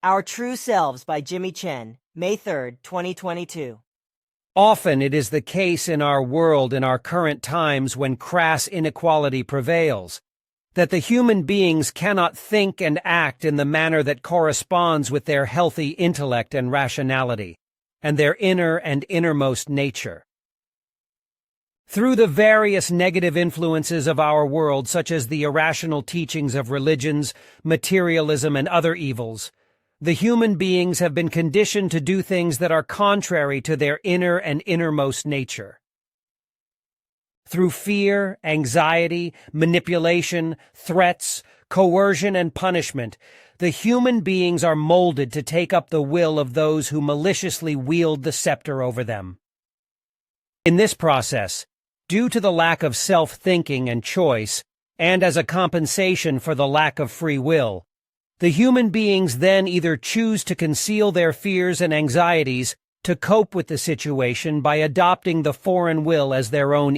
Our True Selves by Jimmy Chen, May 3rd, 2022. Often it is the case in our world in our current times when crass inequality prevails, that the human beings cannot think and act in the manner that corresponds with their healthy intellect and rationality, and their inner and innermost nature. Through the various negative influences of our world, such as the irrational teachings of religions, materialism, and other evils, the human beings have been conditioned to do things that are contrary to their inner and innermost nature. Through fear, anxiety, manipulation, threats, coercion, and punishment, the human beings are molded to take up the will of those who maliciously wield the scepter over them. In this process, due to the lack of self-thinking and choice, and as a compensation for the lack of free will, the human beings then either choose to conceal their fears and anxieties to cope with the situation by adopting the foreign will as their own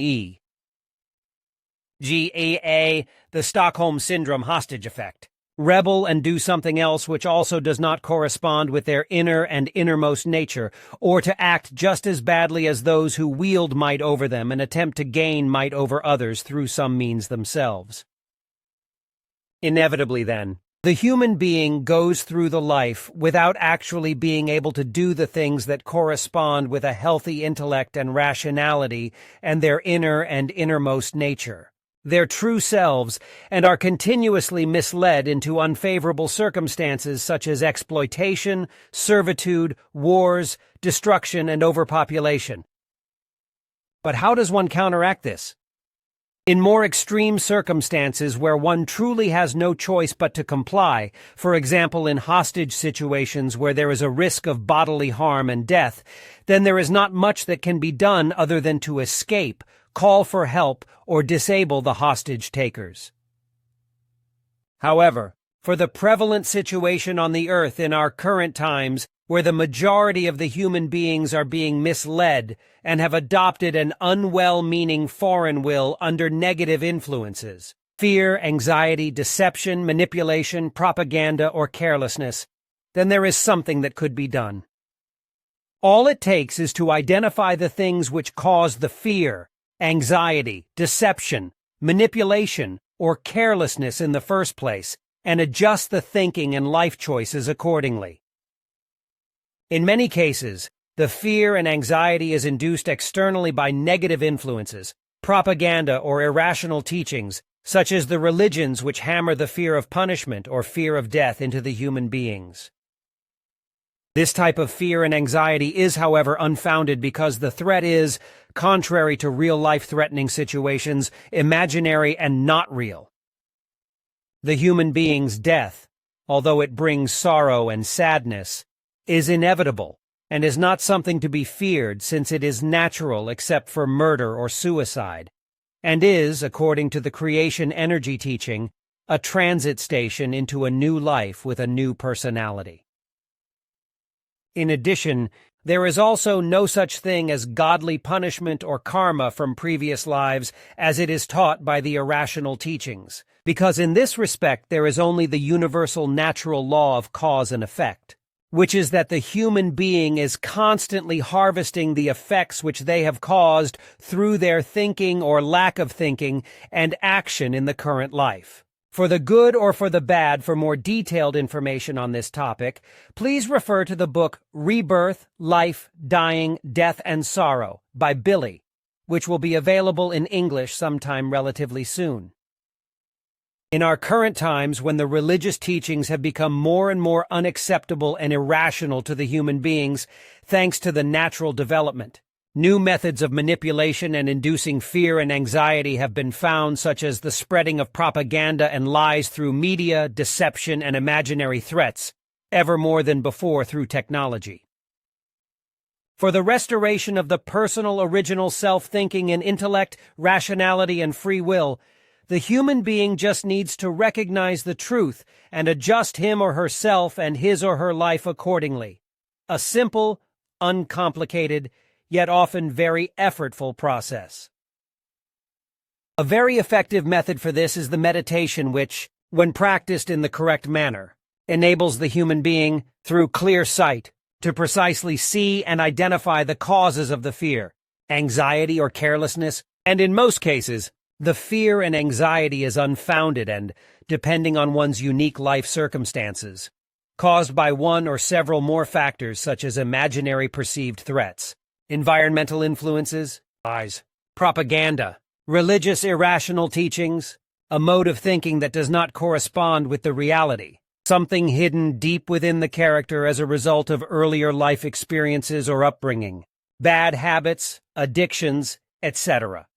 the Stockholm Syndrome hostage effect. Rebel and do something else which also does not correspond with their inner and innermost nature, or to act just as badly as those who wield might over them and attempt to gain might over others through some means themselves. Inevitably, then, the human being goes through the life without actually being able to do the things that correspond with a healthy intellect and rationality and their inner and innermost nature, their true selves, and are continuously misled into unfavorable circumstances such as exploitation, servitude, wars, destruction, and overpopulation. But how does one counteract this? In more extreme circumstances where one truly has no choice but to comply, for example in hostage situations where there is a risk of bodily harm and death, then there is not much that can be done other than to escape, call for help, or disable the hostage takers. However, for the prevalent situation on the earth in our current times, where the majority of the human beings are being misled and have adopted an unwell-meaning foreign will under negative influences, fear, anxiety, deception, manipulation, propaganda, or carelessness, then there is something that could be done. All it takes is to identify the things which cause the fear, anxiety, deception, manipulation, or carelessness in the first place, and adjust the thinking and life choices accordingly. In many cases, the fear and anxiety is induced externally by negative influences, propaganda or irrational teachings, such as the religions which hammer the fear of punishment or fear of death into the human beings. This type of fear and anxiety is, however, unfounded because the threat is, contrary to real-life threatening situations, imaginary and not real. The human being's death, although it brings sorrow and sadness, is inevitable and is not something to be feared since it is natural except for murder or suicide, and is, according to the creation energy teaching, a transit station into a new life with a new personality. In addition, there is also no such thing as godly punishment or karma from previous lives as it is taught by the irrational teachings, because in this respect there is only the universal natural law of cause and effect, which is that the human being is constantly harvesting the effects which they have caused through their thinking or lack of thinking and action in the current life. For the good or for the bad, for more detailed information on this topic, please refer to the book Rebirth, Life, Dying, Death, and Sorrow by Billy, which will be available in English sometime relatively soon. In our current times, when the religious teachings have become more and more unacceptable and irrational to the human beings, thanks to the natural development, new methods of manipulation and inducing fear and anxiety have been found, such as the spreading of propaganda and lies through media, deception, and imaginary threats, ever more than before through technology. For the restoration of the personal original self-thinking in intellect, rationality, and free will, the human being just needs to recognize the truth and adjust him or herself and his or her life accordingly. A simple, uncomplicated, yet often very effortful process. A very effective method for this is the meditation which, when practiced in the correct manner, enables the human being through clear sight, to precisely see and identify the causes of the fear, anxiety or carelessness, and in most cases, the fear and anxiety is unfounded and, depending on one's unique life circumstances, caused by one or several more factors such as imaginary perceived threats, environmental influences, lies, propaganda, religious irrational teachings, a mode of thinking that does not correspond with the reality, something hidden deep within the character as a result of earlier life experiences or upbringing, bad habits, addictions, etc.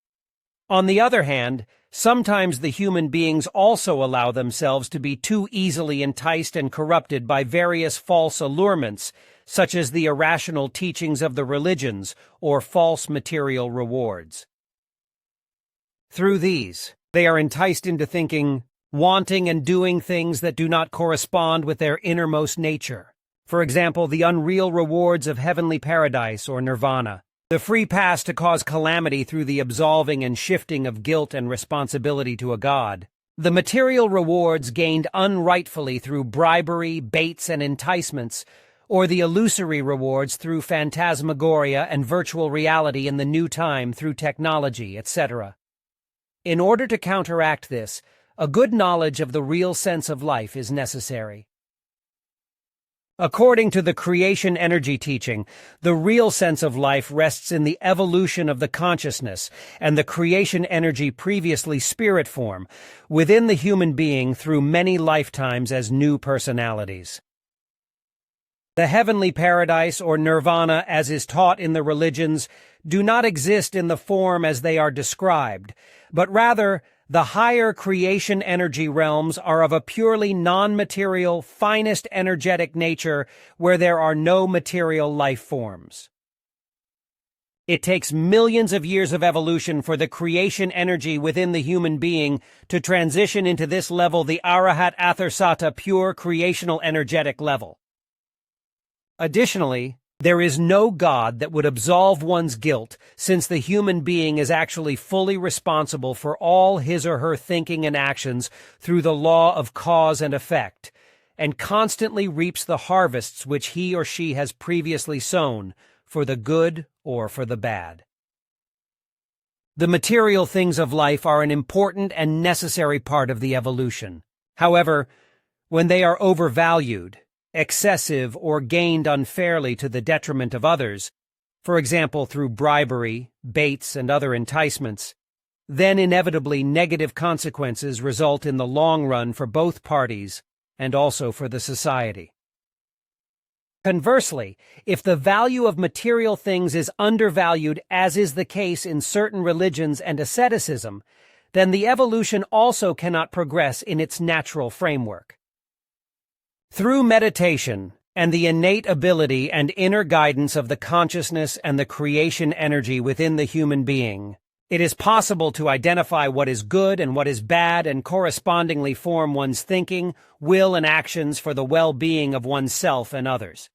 On the other hand, sometimes the human beings also allow themselves to be too easily enticed and corrupted by various false allurements, such as the irrational teachings of the religions or false material rewards. Through these, they are enticed into thinking, wanting and doing things that do not correspond with their innermost nature. For example, the unreal rewards of heavenly paradise or nirvana, the free pass to cause calamity through the absolving and shifting of guilt and responsibility to a god, the material rewards gained unrightfully through bribery, baits, and enticements, or the illusory rewards through phantasmagoria and virtual reality in the new time through technology, etc. In order to counteract this, a good knowledge of the real sense of life is necessary. According to the creation energy teaching, the real sense of life rests in the evolution of the consciousness and the creation energy previously spirit form within the human being through many lifetimes as new personalities. The heavenly paradise or nirvana, as is taught in the religions, do not exist in the form as they are described, but rather the higher creation energy realms are of a purely non-material, finest energetic nature where there are no material life forms. It takes millions of years of evolution for the creation energy within the human being to transition into this level, the Arahat Atharsata pure creational energetic level. Additionally, there is no God that would absolve one's guilt, since the human being is actually fully responsible for all his or her thinking and actions through the law of cause and effect, and constantly reaps the harvests which he or she has previously sown, for the good or for the bad. The material things of life are an important and necessary part of the evolution. However, when they are overvalued, excessive, or gained unfairly to the detriment of others, for example through bribery, baits, and other enticements, then inevitably negative consequences result in the long run for both parties and also for the society. Conversely, if the value of material things is undervalued, as is the case in certain religions and asceticism, then the evolution also cannot progress in its natural framework. Through meditation and the innate ability and inner guidance of the consciousness and the creation energy within the human being, it is possible to identify what is good and what is bad and correspondingly form one's thinking, will, and actions for the well-being of oneself and others.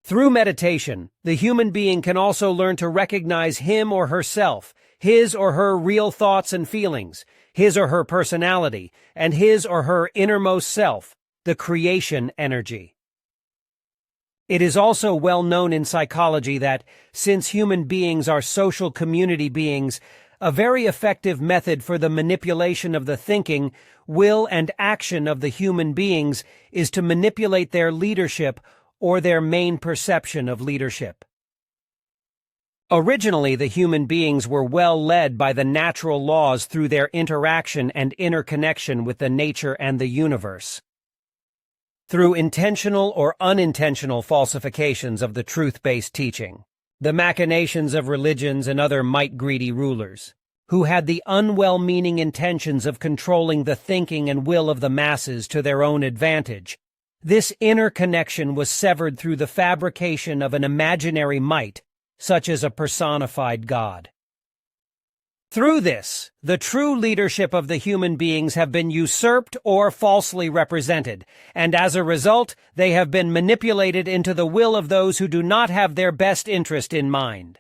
Through meditation, the human being can also learn to recognize him or herself, his or her real thoughts and feelings, his or her personality, and his or her innermost self, the creation energy. It is also well known in psychology that, since human beings are social community beings, a very effective method for the manipulation of the thinking, will, and action of the human beings is to manipulate their leadership or their main perception of leadership. Originally, the human beings were well led by the natural laws through their interaction and interconnection with the nature and the universe. Through intentional or unintentional falsifications of the truth-based teaching, the machinations of religions and other might-greedy rulers, who had the unwell-meaning intentions of controlling the thinking and will of the masses to their own advantage, this inner connection was severed through the fabrication of an imaginary might, such as a personified God. Through this, the true leadership of the human beings have been usurped or falsely represented, and as a result, they have been manipulated into the will of those who do not have their best interest in mind.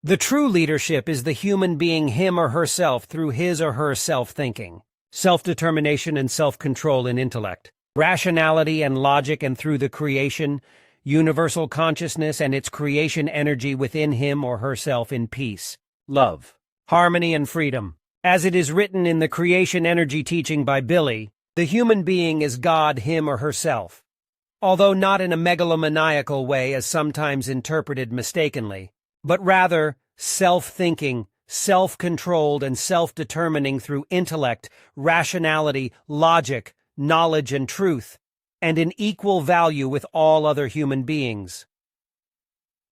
The true leadership is the human being him or herself through his or her self-thinking, self-determination and self-control in intellect, rationality and logic, and through the creation, universal consciousness and its creation energy within him or herself in peace, love, harmony, and freedom. As it is written in the creation energy teaching by Billy, the human being is God, him or herself. Although not in a megalomaniacal way as sometimes interpreted mistakenly, but rather self-thinking, self-controlled, and self-determining through intellect, rationality, logic, knowledge, and truth, and in equal value with all other human beings.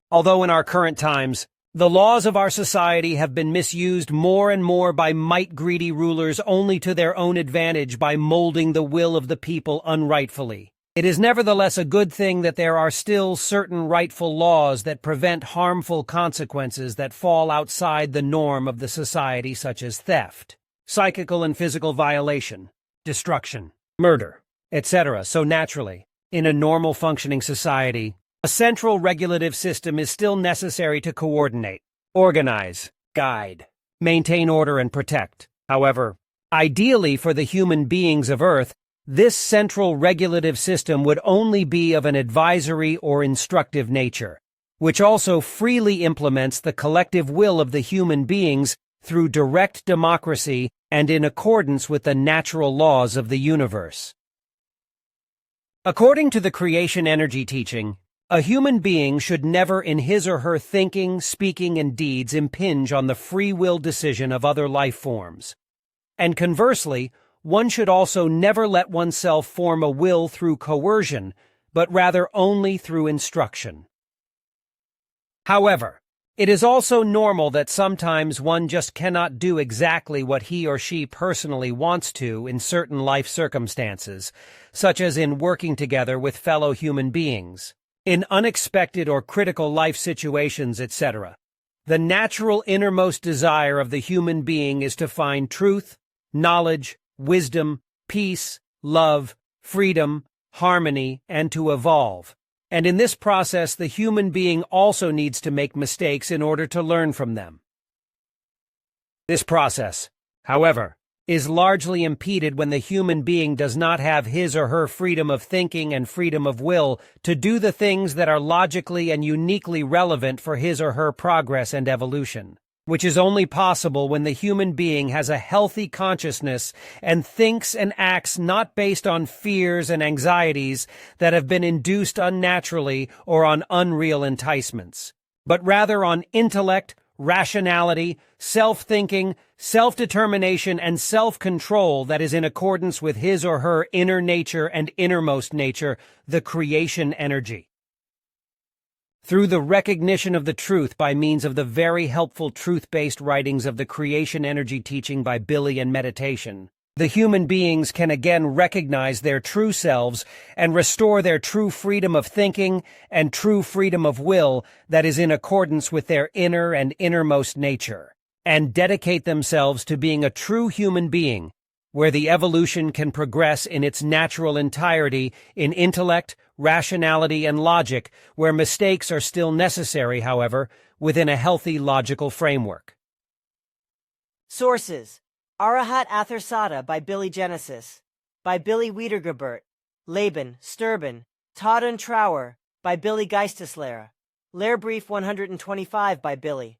Although in our current times, the laws of our society have been misused more and more by might-greedy rulers only to their own advantage by molding the will of the people unrightfully, it is nevertheless a good thing that there are still certain rightful laws that prevent harmful consequences that fall outside the norm of the society, such as theft, psychical and physical violation, destruction, murder, etc. So naturally, in a normal functioning society, a central regulative system is still necessary to coordinate, organize, guide, maintain order, and protect. However, ideally for the human beings of Earth, this central regulative system would only be of an advisory or instructive nature, which also freely implements the collective will of the human beings through direct democracy and in accordance with the natural laws of the universe. According to the creation energy teaching, a human being should never in his or her thinking, speaking, and deeds impinge on the free will decision of other life forms. And conversely, one should also never let oneself form a will through coercion, but rather only through instruction. However, it is also normal that sometimes one just cannot do exactly what he or she personally wants to in certain life circumstances, such as in working together with fellow human beings, in unexpected or critical life situations, etc. The natural innermost desire of the human being is to find truth, knowledge, wisdom, peace, love, freedom, harmony, and to evolve. And in this process, the human being also needs to make mistakes in order to learn from them. This process, however, is largely impeded when the human being does not have his or her freedom of thinking and freedom of will to do the things that are logically and uniquely relevant for his or her progress and evolution, which is only possible when the human being has a healthy consciousness and thinks and acts not based on fears and anxieties that have been induced unnaturally or on unreal enticements, but rather on intellect, rationality, self-thinking, self-determination, and self-control that is in accordance with his or her inner nature and innermost nature, the creation energy. Through the recognition of the truth by means of the very helpful truth-based writings of the creation energy teaching by Billy and meditation, the human beings can again recognize their true selves and restore their true freedom of thinking and true freedom of will that is in accordance with their inner and innermost nature, and dedicate themselves to being a true human being, where the evolution can progress in its natural entirety in intellect, rationality, and logic, where mistakes are still necessary, however, within a healthy logical framework. Sources: Arahat Athersata by Billy Genesis, by Billy Wiedergebert, Laban, Sturban, Todd and Trower, by Billy Geisteslehrer, Lehrbrief 125 by Billy.